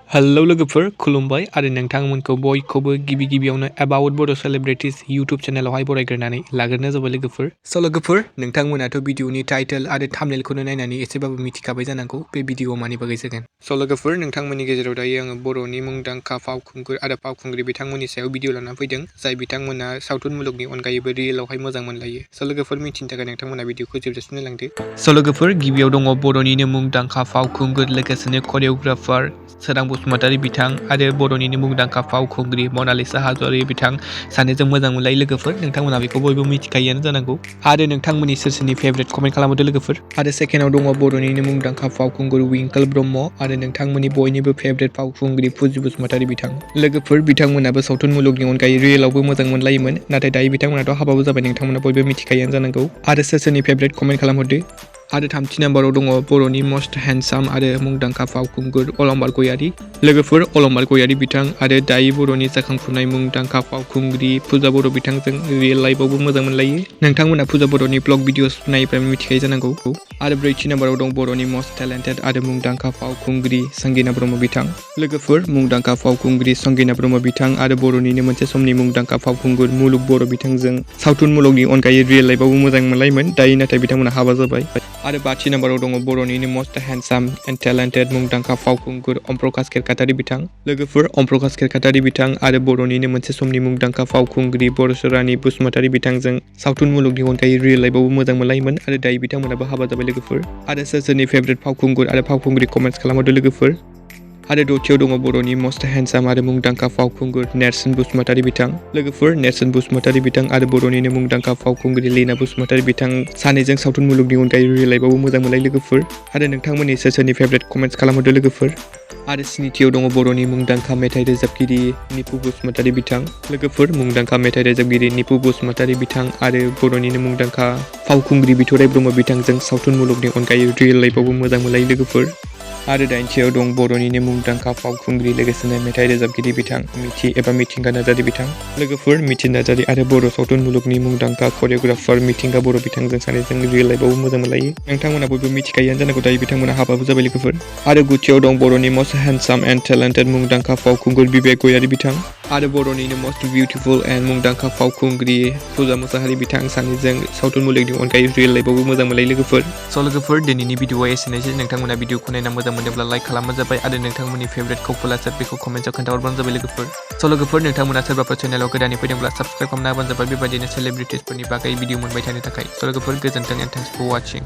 Hello लोगोफोर खुलुमबाय आरो नोंथांमोनखौ बयखौबो गिबियावनो आव'ल बड' सेलिब्रिटिज इउट्युब चेनेलावहाय बरायग्रोनानै लाग्रोनाय जाबाय लोगोफोर। स' लोगोफोर नोंथांमोनाथ' भिडिअनि टाइटेल आरो थाम्बनेलखौनो नायनानै एसेबाबो मिथिखाबाय जानांगौ बे भिडिअआ मानि बागै जागोन। स' लोगोफोर नोंथांमोननि गेजेराव दायो आङो बर'नि मुंदांखा फावखुंगुर आरो फावखुंग्रि बिथांमोननि सायाव भिडिअ लाना फैदों जाय बिथांमोना सावथुन मुलुगनि अनगायैबो रियेलावहाय मोजां मोनलायो। स' लोगोफोर मिथिनो थाखाय नोंथांमोना भिडिअखौ जोबजासिम नायलांदो। स' लोगोफोर गिबियाव दङ बर'निनो मुंदांखा फावखुंगुर लोगोसेनो करिय'ग्राफार सोरां बसुमतारी बिथां आरो बर'निनो मुंदांखा फावखुंग्रि मनालिसा हाज'वारि बिथां सानैजों मोजां मोनलायो लोगोफोर। नोंथांमोना बेखौ बयबो मिथिखायोआनो जानांगौ आरो नोंथांमोननि सोरनि फेभरेट कमेन्ट खालामहरदो लोगोफोर। आरो सेकेन्डआव दङ बर'निनो मुंदांखा फावखुंगुर विंकोल ब्रह्म आरो नोंथांमोननि बयनिबो फेभरेट फावखुंग्रि फुजि बसुमतारी बिथां। लोगोफोर बिथांमोनाबो सावथुन मुलुगनि अनगायै रियेलावबो मोजां मोनलायोमोन नाथाय दायो बिथांमोनाथ' हाबाबो जाबाय नोंथांमोना बयबो मिथिखायोआनो जानांगौ आरो सोरनि फेभरेट कमेन्ट खालामहरदो। आरो थामथि नाम्बाराव दङ बर'नि मस्ट हेन्डसाम आरो मुंदांखा फावखुंगुर अलंबार गयारि। लोगोफोर अलंबार गयारि बिथां आरो दायो बर'नि जाखांफुनाय मुंदांखा फावखुंग्रि फुजा बर' बिथांजों रियेल लाइफआवबो मोजां मोनलायो। नोंथांमोना फुजा बर'नि ब्लग भिडिअस नायोब्ला मिथिखायो जानांगौ। आरो ब्रैथि नाम्बाराव दं बर'नि मस्ट टेलेन्टेड आरो मुंदांखा फावखुंग्रि संगिना ब्रह्म बिथां। लोगोफोर मुंदांखा फावखुंग्रि संगिना ब्रह्म बिथां आरो बर'निनो मोनसे समनि मुंदांखा फावखुंगुर मुलुग बर' बिथांजों सावथुन मुलुगनि अनगायै रियेल लाइफआवबो मोजां मोनलायोमोन दायो नाथाय बिथांमोना हाबा जाबाय। आरो बाथि नाम्बाराव दङ बर'निनो मस्ट हेन्डसाम एन्ड टेलेन्टेड मुंदांखा फावखुंगुर अमप्रकाश खेरखातारि बिथां। लोगोफोर अमप्रकाश खेरखातारि बिथां आरो बर'निनो मोनसे समनि मुंदांखा फावखुंग्रि बर'सरानि बसुमतारी बिथांजों सावथुन मुलुगनि अनगायै रियेल लाइफआवबो मोजां मोनलायोमोन आरो दायो बिथांमोनाबो हाबा जाबाय लोगोफोर। आरो सोरनि फेभरेट फावखुंगुर आरो फावखुंग्रि कमेन्ट्स खालामहरदो लोगोफोर। आरो दथियाव दङ बर'नि मस्ट हेन्डसाम आरो मुंदांखा फावखुंगुर नेरसोन बसुमतारी बिथां। लोगोफोर नेरसोन बसुमतारी बिथां आरो बर'निनो मुंदांखा फावखुंग्रि लीना बसुमतारी बिथां सानैजों सावथुन मुलुगनि अनगायै रियेल लाइफआवबो मोजां मोनलायो लोगोफोर। आरो नोंथांमोननि सोरनि फेभरेट कमेन्ट्स खालामहरदो लोगोफोर। आरो स्निथियाव दङ बर'नि मुंदांखा मेथाइ रोजाबगिरि निपु बसुमतारी बिथां। लोगोफोर मुंदांखा मेथाइ रोजाबगिरि निपु बसुमतारी बिथां आरो बर'निनो मुंदांखा फावखुंग्रि बिथराइ ब्रह्म बिथांजों सावथुन मुलुगनि अनगायै रियेल लाइफआवबो मोजां मोनलायो लोगोफोर। आरो दाइनथियाव दं बर'निनो मुंदांखा फावखुंग्रि लोगोसेनो मेथाइ रोजाबगिरि बिथां मिथि एबा मिथिंगा नार्जारि बिथां। लोगोफोर मिथि नार्जारि आरो बर' सावथुन मुलुगनि मुंदांखा करिय'ग्राफार मिथिंगा बर' बिथांजों सानैजों रियेल लाइफआवबो मोजां मोनलायो। नोंथांमोना बयबो मिथिखायोआनो जानांगौ दायो बिथांमोना हाबाबो जाबाय लोगोफोर। आरो गुथियाव दं बर'नि मस्ट हेन्डसाम एन्ड टेलेन्टेड मुंदांखा फावखुंगुर बिबेक गयारि बिथां आरो बर'निनो मस्ट बिउटिफुल एन्ड मुंदांखा फावखुंग्रि फुजा मुसाहारि बिथां सानैजों सावथुन मुलुगनि अनगायै रियेल लाइफआवबो मोजां मोनलायो लोगोफोर। स' लोगोफोर दिनैनि भिडिअआ एसेनोसै। नोंथांमोना भिडिअखौ नायना मोजां मोनोब्ला लाइक खालामबानो जाबाय आरो नोंथांमोननि फेभरेट कापला सोर बेखौ कमेन्टआव खोन्थाहरबानो जाबाय लोगोफोर। स' लोगोफोर नोंथांमोना सोरबाफोर चेनेलाव गोदानै फैदोंब्ला साबस्क्राइब खालामना होबानो जाबाय बेबायदिनो सेलिब्रिटिसफोरनि बागै भिडिअ मोनबाय थानो थाखाय। स' लोगोफोर गोजोन्थों एन्ड थेंक्स फर वाचिं।